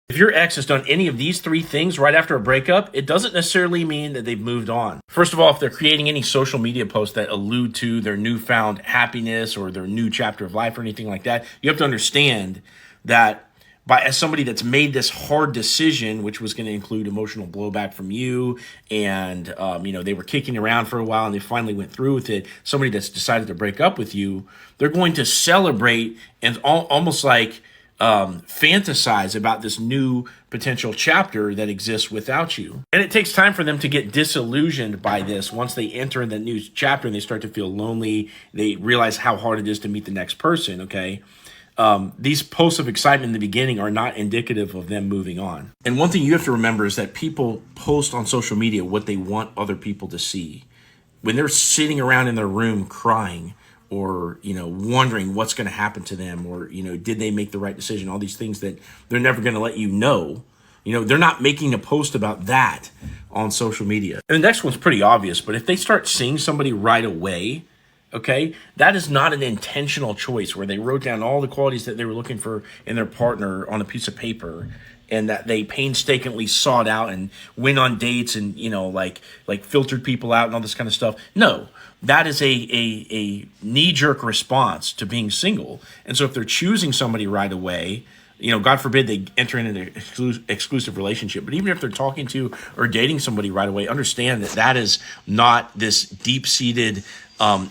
If your ex has done any of these three things right after a breakup, it doesn't necessarily mean that they've moved on. First of all, if they're creating any social media posts that allude to their newfound happiness or their new chapter of life or anything like that, you have to understand that as somebody that's made this hard decision, which was going to include emotional blowback from you, and they were kicking around for a while and they finally went through with it, somebody that's decided to break up with you, they're going to celebrate and almost like fantasize about this new potential chapter that exists without you. And it takes time for them to get disillusioned by this. Once they enter in the new chapter and they start to feel lonely, they realize how hard it is to meet the next person, okay? These posts of excitement in the beginning are not indicative of them moving on. And one thing you have to remember is that people post on social media what they want other people to see. When they're sitting around in their room crying, or wondering what's going to happen to them, or did they make the right decision, all these things that they're never going to let they're not making a post about that on social media. And the next one's pretty obvious, but if they start seeing somebody right away, okay, that is not an intentional choice where they wrote down all the qualities that they were looking for in their partner on a piece of paper, and that they painstakingly sought out and went on dates and like filtered people out and all this kind of stuff. No, that is a knee-jerk response to being single. And so if they're choosing somebody right away, God forbid they enter into an exclusive relationship, but even if they're talking to or dating somebody right away, understand that that is not this deep-seated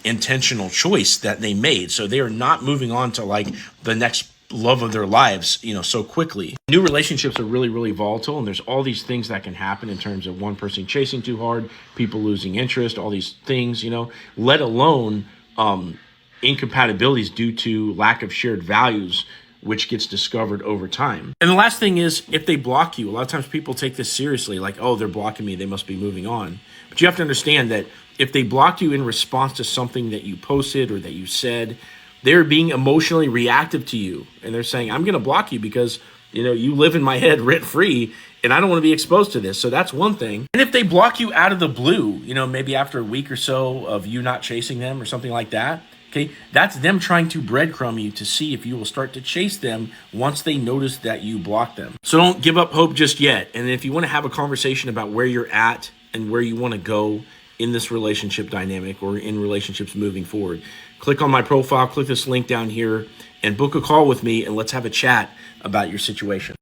intentional choice that they made. So they are not moving on to like the next love of their lives, so quickly. New relationships are really, really volatile, and there's all these things that can happen in terms of one person chasing too hard, people losing interest, all these things, let alone incompatibilities due to lack of shared values, which gets discovered over time. And the last thing is, if they block you, a lot of times people take this seriously, like, oh, they're blocking me, they must be moving on. But you have to understand that if they block you in response to something that you posted or that you said, they're being emotionally reactive to you. And they're saying, I'm going to block you because, you live in my head rent free and I don't want to be exposed to this. So that's one thing. And if they block you out of the blue, maybe after a week or so of you not chasing them or something like that, okay, that's them trying to breadcrumb you to see if you will start to chase them once they notice that you block them. So don't give up hope just yet. And if you want to have a conversation about where you're at and where you want to go in this relationship dynamic or in relationships moving forward, click on my profile, click this link down here, and book a call with me, and let's have a chat about your situation.